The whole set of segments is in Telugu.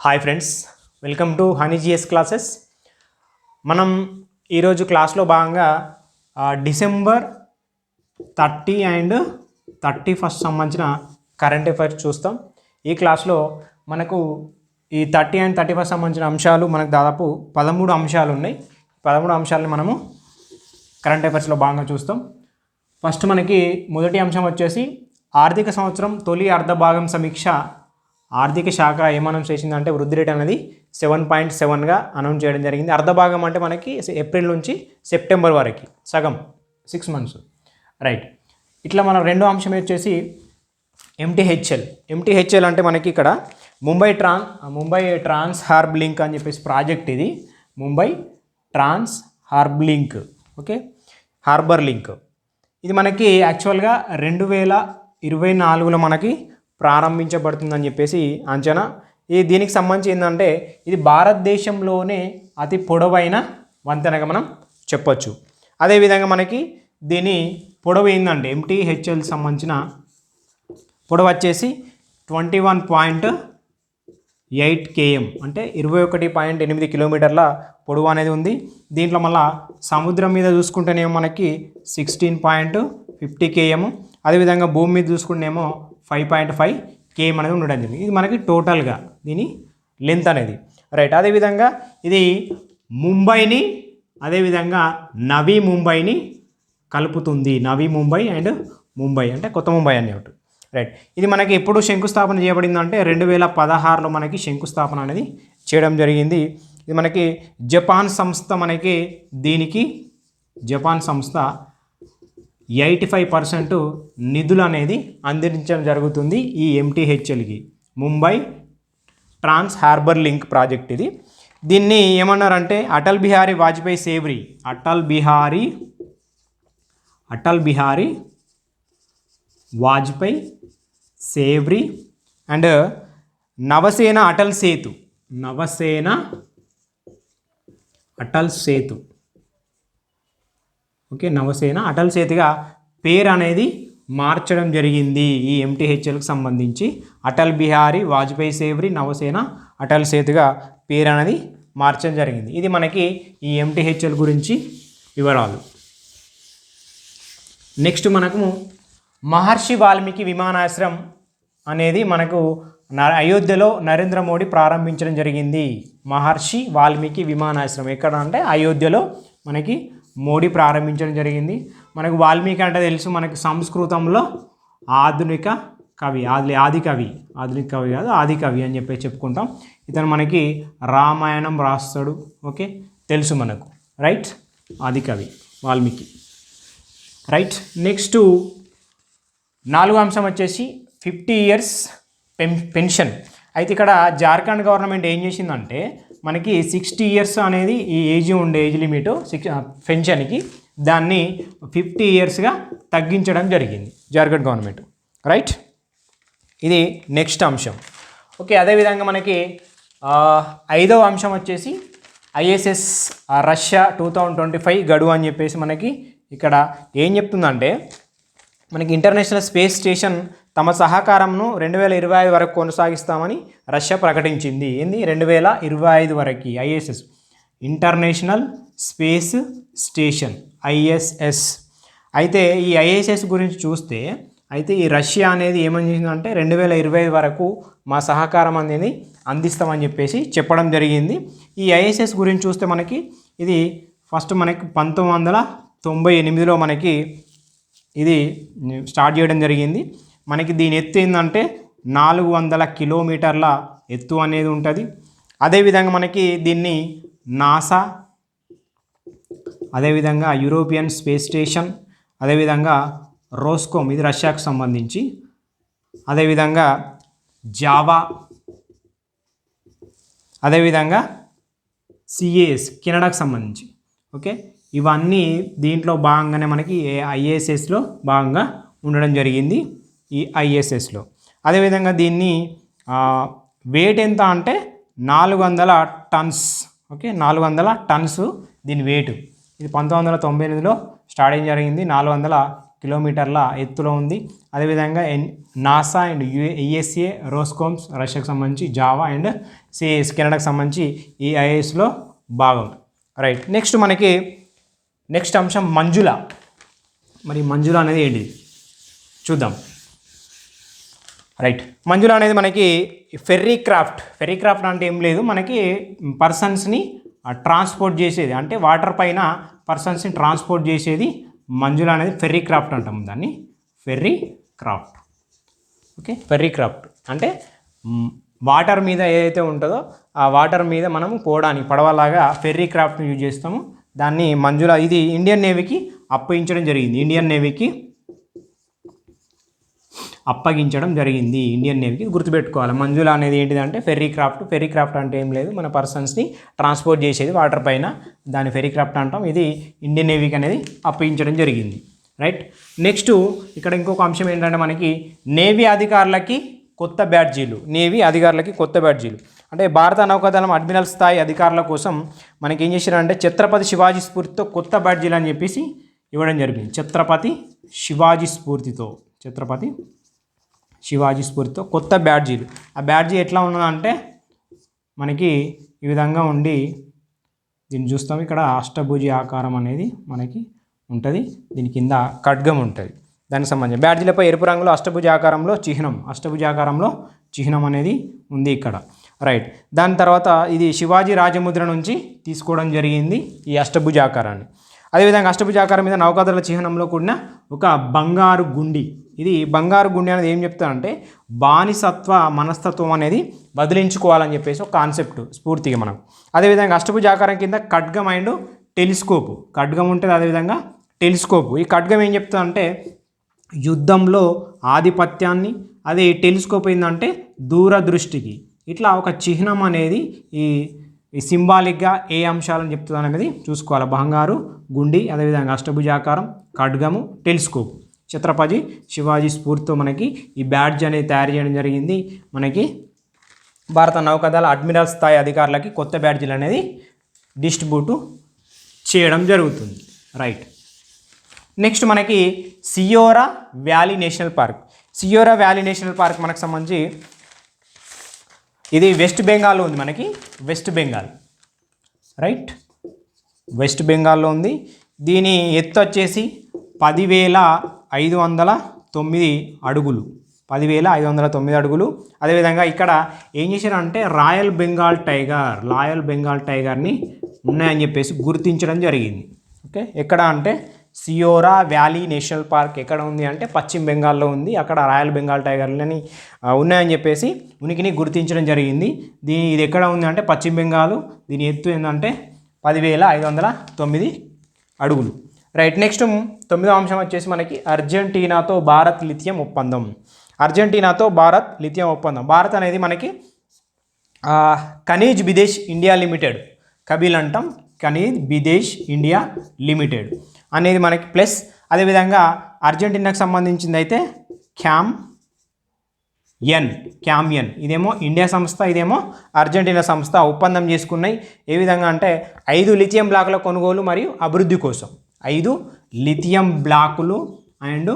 Hi friends, welcome to honey GS classes. మనం ఈరోజు క్లాస్లో భాగంగా డిసెంబర్ 30 అండ్ 31 సంబంధించిన కరెంట్ అఫైర్స్ చూస్తాం. ఈ క్లాస్లో మనకు ఈ 30 అండ్ 31 సంబంధించిన అంశాలు మనకు దాదాపు 13 అంశాలు ఉన్నాయి. 13 అంశాలను మనము కరెంట్ అఫైర్స్లో భాగంగా చూస్తాం. ఫస్ట్ మనకి మొదటి అంశం వచ్చేసి ఆర్థిక సంవత్సరం తొలి అర్ధభాగం సమీక్ష. ఆర్థిక శాఖ ఏం అనౌన్స్ చేసిందంటే వృద్ధి రేట్ అనేది 7.7గా అనౌన్స్ చేయడం జరిగింది. అర్ధభాగం అంటే మనకి ఏప్రిల్ నుంచి సెప్టెంబర్ వరకు సగం 6 months, రైట్. ఇట్లా మన రెండో అంశం వచ్చేసి ఎంటీహెచ్ఎల్ అంటే మనకి ఇక్కడ ముంబై ట్రాన్స్ హార్బ్ లింక్ అని చెప్పేసి ప్రాజెక్ట్. ఇది ముంబై ట్రాన్స్ హార్బ్ లింక్, ఓకే, హార్బర్ లింక్. ఇది మనకి యాక్చువల్గా 2024లో మనకి ప్రారంభించబడుతుందని చెప్పేసి అంచనా. ఇది దీనికి సంబంధించి ఏంటంటే ఇది భారతదేశంలోనే అతి పొడవైన వంతెనగా మనం చెప్పొచ్చు. అదేవిధంగా మనకి దీని పొడవు ఏంటంటే ఎంటీహెచ్ఎల్ సంబంధించిన పొడవు వచ్చేసి 21.8 km అంటే 21.8 కిలోమీటర్ల పొడవు అనేది ఉంది. దీంట్లో మళ్ళీ సముద్రం మీద చూసుకుంటేనేమో మనకి 16.50 km, అదేవిధంగా భూమి మీద చూసుకుంటేనేమో 5.5 km అనేది ఉండడం జరిగింది. ఇది మనకి టోటల్గా దీని లెంత్ అనేది, రైట్. అదేవిధంగా ఇది ముంబైని అదేవిధంగా నవీ ముంబైని కలుపుతుంది. నవీ ముంబై అండ్ ముంబై అంటే కొత్త ముంబై అనేవి, రైట్. ఇది మనకి ఎప్పుడు శంకుస్థాపన చేయబడిందంటే 2016లో మనకి శంకుస్థాపన అనేది చేయడం జరిగింది. ఇది మనకి జపాన్ సంస్థ మనకి దీనికి జపాన్ సంస్థ 85% నిధులు అనేది అందించడం జరుగుతుంది ఈ ఎంటీహెచ్ఎల్కి, Mumbai trans harbour link project. ఇది దీన్ని ఏమన్నారంటే అటల్ బిహారీ వాజ్పేయి సేవరీ, అటల్ బిహారీ వాజ్పేయి సేవరీ అండ్ నవసేన అటల్ సేతు, ఓకే, నవసేన అటల్ సేతుగా పేరు అనేది మార్చడం జరిగింది. ఈ ఎంటీహెచ్ఎల్కి సంబంధించి అటల్ బిహారీ వాజ్పేయి సేవరీ నవసేన అటల్ సేతుగా పేరు అనేది మార్చడం జరిగింది. ఇది మనకి ఈ ఎంటీహెచ్ఎల్ గురించి వివరాలు. నెక్స్ట్ మనకు మహర్షి వాల్మీకి విమానాశ్రయం అనేది మనకు అయోధ్యలో నరేంద్ర మోడీ ప్రారంభించడం జరిగింది. మహర్షి వాల్మీకి విమానాశ్రయం ఎక్కడ అంటే అయోధ్యలో మనకి మోడీ ప్రారంభించడం జరిగింది. మనకు వాల్మీకి అంటే తెలుసు, మనకి సంస్కృతంలో ఆధునిక కవి అని చెప్పేసి చెప్పుకుంటాం. ఇతను మనకి రామాయణం రాస్తాడు, ఓకే, తెలుసు మనకు, రైట్. ఆదికవి వాల్మీకి, రైట్. నెక్స్ట్ 4వ అంశం వచ్చేసి 50 years పెన్షన్. అయితే ఇక్కడ జార్ఖండ్ గవర్నమెంట్ ఏం చేసిందంటే మనకి 60 years అనేది ఈ ఏజ్ ఉండే ఏజ్ లిమిట్ పెన్షన్కి, దాన్ని 50 yearsగా తగ్గించడం జరిగింది జార్ఖండ్ గవర్నమెంట్, రైట్. ఇది నెక్స్ట్ అంశం, ఓకే. అదేవిధంగా మనకి 5వ అంశం వచ్చేసి ఐఎస్ఎస్ రష్యా 2025 గడువు అని చెప్పేసి మనకి ఇక్కడ ఏం చెప్తుందంటే మనకి ఇంటర్నేషనల్ స్పేస్ స్టేషన్ తమ సహకారంను 2025 వరకు కొనసాగిస్తామని రష్యా ప్రకటించింది. ఏంది 2025 వరకు ISS international space station ISS. అయితే ఈ ఐఎస్ఎస్ గురించి చూస్తే అయితే ఈ రష్యా అనేది ఏమని చేసిందంటే 2025 వరకు మా సహకారం అనేది అందిస్తామని చెప్పేసి చెప్పడం జరిగింది. ఈ ఐఎస్ఎస్ గురించి చూస్తే మనకి ఇది ఫస్ట్ మనకి 1998లో మనకి ఇది స్టార్ట్ చేయడం జరిగింది. మనకి దీని ఎత్తు ఏంటంటే 400 కిలోమీటర్ల ఎత్తు అనేది ఉంటుంది. అదేవిధంగా మనకి దీన్ని నాసా, అదేవిధంగా యూరోపియన్ స్పేస్ స్టేషన్, అదేవిధంగా రోస్కోమ్ ఇది రష్యాకు సంబంధించి, అదేవిధంగా జావా, అదేవిధంగా సిఏఎస్ కెనడాకు సంబంధించి, ఓకే, ఇవన్నీ దీంట్లో భాగంగానే మనకి ఐఎస్ఎస్లో భాగంగా ఉండడం జరిగింది ఈ ఐఎస్ఎస్లో. అదేవిధంగా దీన్ని వెయిట్ ఎంత అంటే 400 tons, ఓకే, 400 tons దీని వెయిట్. ఇది 1998లో స్టార్ట్ అయ్యి జరిగింది. 400 కిలోమీటర్ల ఎత్తులో ఉంది. అదేవిధంగా నాసా అండ్ యుఎస్ఏ రోస్కోమ్స్ రష్యాకు సంబంధించి, జావా అండ్ సిఎస్ కెనడాకు సంబంధించి ఈ ఐఏఎస్లో భాగం. రైట్. నెక్స్ట్ మనకి నెక్స్ట్ అంశం మంజుల. మరి మంజుల అనేది ఏంటిది చూద్దాం. రైట్. మంజుల అనేది మనకి ఫెర్రీ క్రాఫ్ట్ అంటే ఏం లేదు, మనకి పర్సన్స్ని ట్రాన్స్పోర్ట్ చేసేది, అంటే వాటర్ పైన పర్సన్స్ని ట్రాన్స్పోర్ట్ చేసేది మంజుల అనేది ఫెర్రీ క్రాఫ్ట్ అంటాం దాన్ని, ferry craft. Okay, ferry craft అంటే వాటర్ మీద ఏదైతే ఉంటుందో ఆ వాటర్ మీద మనము పోవడానికి పడవలాగా ఫెర్రీ క్రాఫ్ట్ని యూజ్ చేస్తాము, దాన్ని మంజుల. ఇది ఇండియన్ నేవీకి అప్పగించడం జరిగింది, ఇండియన్ నేవీకి గుర్తుపెట్టుకోవాలి. మంజుల అనేది ఏంటిదంటే ఫెర్రీ క్రాఫ్ట్ అంటే ఏం లేదు, మన పర్సన్స్ని ట్రాన్స్పోర్ట్ చేసేది వాటర్ పైన, దాన్ని ఫెర్రీ క్రాఫ్ట్ అంటాం. ఇది ఇండియన్ నేవీకి అనేది అప్పగించడం జరిగింది. రైట్. నెక్స్ట్ ఇక్కడ ఇంకొక అంశం ఏంటంటే మనకి నేవీ అధికారులకి కొత్త బ్యాడ్జీలు, అంటే భారత నౌకాదళం అడ్మిరల్ స్థాయి అధికారుల కోసం మనకి ఏం చేశారంటే ఛత్రపతి శివాజీ స్ఫూర్తితో కొత్త బ్యాడ్జీలు అని చెప్పేసి ఇవ్వడం జరిగింది. ఛత్రపతి శివాజీ స్ఫూర్తితో కొత్త బ్యాడ్జీలు. ఆ బ్యాడ్జీ ఎట్లా ఉన్నదంటే మనకి ఈ విధంగా ఉండి, దీన్ని చూస్తాం ఇక్కడ అష్టభుజి ఆకారం అనేది మనకి ఉంటుంది, దీని కింద ఖడ్గం ఉంటుంది. దానికి సంబంధించి బ్యాడ్జీలపై ఎరుపు రంగులో అష్టభుజ ఆకారంలో చిహ్నం అనేది ఉంది ఇక్కడ. రైట్. దాని తర్వాత ఇది శివాజీ రాజముద్ర నుంచి తీసుకోవడం జరిగింది ఈ అష్టభుజ ఆకారాన్ని. అదేవిధంగా అష్టభుజ ఆకారం మీద నౌకాదళ చిహ్నంలో కూడిన ఒక బంగారు గుండి. ఇది బంగారు గుండి అనేది ఏం చెప్తారంటే బానిసత్వ మనస్తత్వం అనేది బదిలించుకోవాలని చెప్పేసి ఒక కాన్సెప్ట్ స్ఫూర్తిగా మనం. అదేవిధంగా అష్టభుజ ఆకారం కింద ఖడ్గం అండ్ టెలిస్కోప్, ఖడ్గం ఉంటుంది, అదేవిధంగా టెలిస్కోప్. ఈ ఖడ్గం ఏం చెప్తుందంటే యుద్ధంలో ఆధిపత్యాన్ని, అదే టెలిస్కోప్ ఏంటంటే దూరదృష్టికి. ఇట్లా ఒక చిహ్నం అనేది ఈ సింబాలిక్గా ఏ అంశాలను చెప్తుంది అనేది చూసుకోవాలి. బంగారు గుండి, అదేవిధంగా అష్టభుజాకారం, ఖడ్గము, టెలిస్కోప్. ఛత్రపతి శివాజీ స్ఫూర్తితో మనకి ఈ బ్యాడ్జ్ అనేది తయారు చేయడం జరిగింది. మనకి భారత నౌకాదళ అడ్మిరల్ స్థాయి అధికారులకి కొత్త బ్యాడ్జీలు అనేది డిస్ట్రిబ్యూట్ చేయడం జరుగుతుంది. రైట్. నెక్స్ట్ మనకి సియోరా వ్యాలీ నేషనల్ పార్క్ మనకు సంబంధించి ఇది వెస్ట్ బెంగాల్లో ఉంది, మనకి వెస్ట్ బెంగాల్లో ఉంది. దీని ఎత్తు వచ్చేసి 10,509 అడుగులు, 10,509 అడుగులు. అదేవిధంగా ఇక్కడ ఏం చేశారంటే రాయల్ బెంగాల్ టైగర్ని ఉన్నాయని చెప్పేసి గుర్తించడం జరిగింది. ఓకే, ఎక్కడ అంటే సియోరా వ్యాలీ నేషనల్ పార్క్ ఎక్కడ ఉంది అంటే పశ్చిమ బెంగాల్లో ఉంది. అక్కడ రాయల్ బెంగాల్ టైగర్లని ఉన్నాయని చెప్పేసి ఉనికిని గుర్తించడం జరిగింది. ఇది ఎక్కడ ఉంది అంటే పశ్చిమ బెంగాల్. దీని ఎత్తు ఏంటంటే 10,509 అడుగులు. రైట్. నెక్స్ట్ 9వ అంశం వచ్చేసి మనకి అర్జెంటీనాతో భారత్ లిథియం ఒప్పందం. భారత్ అనేది మనకి ఖనిజ్ బిదేశ్ ఇండియా లిమిటెడ్, కబీల్ అంటాం, ఖనిజ్ బిదేశ్ ఇండియా లిమిటెడ్ అనేది మనకి ప్లస్. అదేవిధంగా అర్జెంటీనాకు సంబంధించింది అయితే క్యామ్యన్, ఇదేమో ఇండియా సంస్థ, ఇదేమో అర్జెంటీనా సంస్థ ఒప్పందం చేసుకున్నాయి. ఏ విధంగా అంటే 5 లిథియం బ్లాకుల కొనుగోలు మరియు అభివృద్ధి కోసం, 5 లిథియం బ్లాకులు అండ్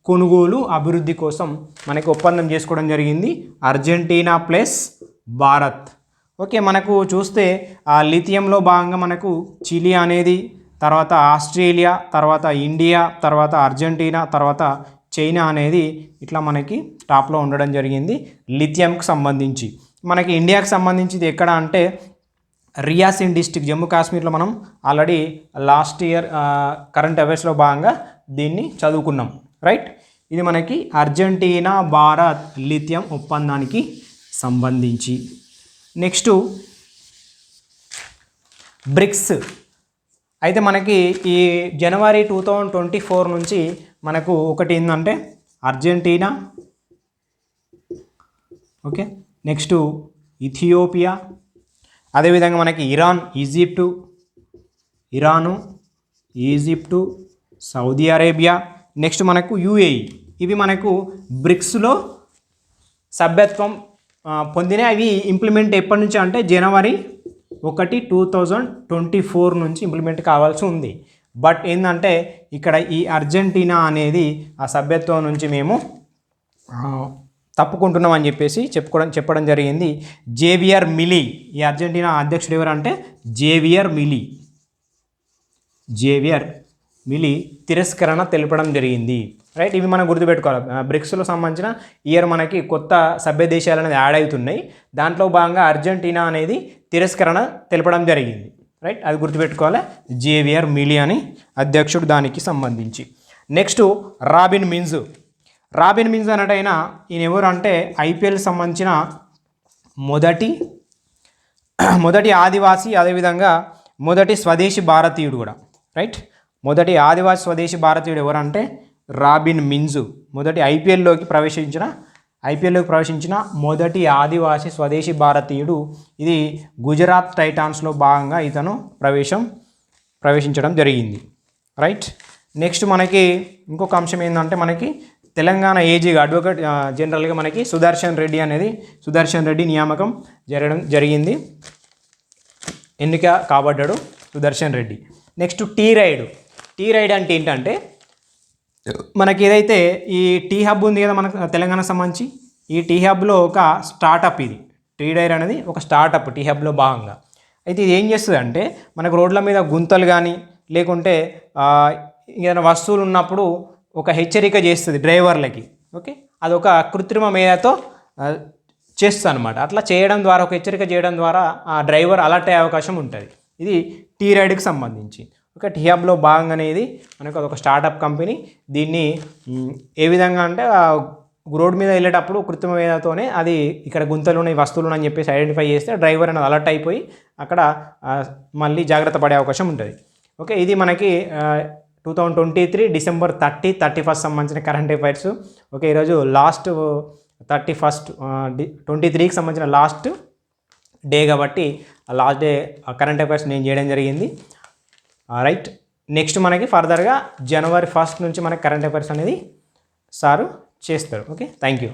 కొనుగోలు అభివృద్ధి కోసం మనకి ఒప్పందం చేసుకోవడం జరిగింది అర్జెంటీనా ప్లస్ భారత్. ఓకే, మనకు చూస్తే ఆ లిథియంలో భాగంగా మనకు చిలీ అనేది, తర్వాత ఆస్ట్రేలియా, తర్వాత ఇండియా, తర్వాత అర్జెంటీనా, తర్వాత చైనా అనేది ఇట్లా మనకి టాప్లో ఉండడం జరిగింది లిథియంకి సంబంధించి. మనకి ఇండియాకి సంబంధించి ఎక్కడ అంటే రియాసిన్ డిస్టిక్, జమ్మూ కాశ్మీర్లో మనం ఆల్రెడీ లాస్ట్ ఇయర్ కరెంట్ అఫైర్స్లో భాగంగా దీన్ని చదువుకున్నాం. రైట్. ఇది మనకి అర్జెంటీనా భారత్ లిథియం ఒప్పందానికి సంబంధించి. Next BRICS. అయితే మనకి ఈ జనవరి 2024 నుంచి మనకు ఒకటి ఏంటంటే అర్జెంటీనా, ఓకే, నెక్స్ట్ ఇథియోపియా, అదేవిధంగా మనకి Iran, Egypt, Saudi Arabia, next మనకు యుఏఈ. ఇవి మనకు బ్రిక్స్లో సభ్యత్వం పొందినాయి. అవి ఇంప్లిమెంట్ ఎప్పటి నుంచి అంటే జనవరి 1, 2024 నుంచి ఇంప్లిమెంట్ కావాల్సి ఉంది. బట్ ఏంటంటే ఇక్కడ ఈ అర్జెంటీనా అనేది ఆ సభ్యత్వం నుంచి మేము తప్పుకుంటున్నాం అని చెప్పేసి చెప్పడం జరిగింది. జేవియర్ మిలీ, ఈ అర్జెంటీనా అధ్యక్షుడు ఎవరంటే జేవియర్ మిలీ తిరస్కరణ తెలపడం జరిగింది. రైట్, ఇవి మనం గుర్తుపెట్టుకోవాలి. బ్రిక్స్లో సంబంధించిన ఇయర్ మనకి కొత్త సభ్య దేశాలు అనేది యాడ్ అవుతున్నాయి. దాంట్లో భాగంగా అర్జెంటీనా అనేది తిరస్కరణ తెలపడం జరిగింది. రైట్, అది గుర్తుపెట్టుకోవాలి. జేవియర్ మిలీ అని అధ్యక్షుడు దానికి సంబంధించి. నెక్స్ట్ రాబిన్ మిన్స్ అన్నట్టయినా ఈయన ఎవరు అంటే ఐపీఎల్ సంబంధించిన మొదటి ఆదివాసీ, అదేవిధంగా మొదటి స్వదేశీ భారతీయుడు కూడా. రైట్, మొదటి ఆదివాసీ స్వదేశీ భారతీయుడు ఎవరంటే రాబిన్ మిన్స్. మొదటి ఐపీఎల్లోకి ప్రవేశించిన మొదటి ఆదివాసీ స్వదేశీ భారతీయుడు. ఇది గుజరాత్ టైటాన్స్లో భాగంగా ఇతను ప్రవేశించడం జరిగింది. రైట్, నెక్స్ట్ మనకి ఇంకొక అంశం ఏంటంటే మనకి తెలంగాణ ఏజీగా అడ్వకేట్ జనరల్గా మనకి సుదర్శన్ రెడ్డి నియామకం జరిగింది. ఎన్నిక కాబడ్డాడు సుదర్శన్ రెడ్డి. నెక్స్ట్ టీ రైడ్ అంటే ఏంటంటే మనకి ఏదైతే ఈ టీ హబ్ ఉంది కదా మనకు తెలంగాణకు సంబంధించి, ఈ టీ హబ్లో ఒక స్టార్టప్, ఇది టీ రైడ్ అనేది ఒక స్టార్టప్ టీ హబ్లో భాగంగా. అయితే ఇది ఏం చేస్తుంది అంటే మనకు రోడ్ల మీద గుంతలు కానీ లేకుంటే ఏదైనా వస్తువులు ఉన్నప్పుడు ఒక హెచ్చరిక చేస్తుంది డ్రైవర్లకి. ఓకే, అదొక కృత్రిమ మేధతో చేస్తుంది అనమాట. అట్లా చేయడం ద్వారా, ఒక హెచ్చరిక చేయడం ద్వారా ఆ డ్రైవర్ అలర్ట్ అయ్యే అవకాశం ఉంటుంది. ఇది టీ రైడ్కి సంబంధించి. ఒక టీ హబ్లో భాగంగా అనేది మనకు అదొక స్టార్టప్ కంపెనీ. దీన్ని ఏ విధంగా అంటే రోడ్ మీద వెళ్ళేటప్పుడు కృత్రిమ మేధతోనే అది ఇక్కడ గుంతలు ఉన్నాయి, వస్తువులు అని చెప్పేసి ఐడెంటిఫై చేస్తే డ్రైవర్ అనేది అలర్ట్ అయిపోయి అక్కడ మళ్ళీ జాగ్రత్త పడే అవకాశం ఉంటుంది. ఓకే, ఇది మనకి 2023 డిసెంబర్ 31 సంబంధించిన కరెంట్ అఫైర్స్. ఓకే, ఈరోజు లాస్ట్ 31 23కి సంబంధించిన లాస్ట్ డే కాబట్టి ఆ లాస్ట్ డే కరెంట్ అఫైర్స్ నేను చేయడం జరిగింది. రైట్, నెక్స్ట్ మనకి ఫర్దర్గా January 1 నుంచి మనకి కరెంట్ అఫైర్స్ అనేది సారు చేస్తారు. Okay, thank you.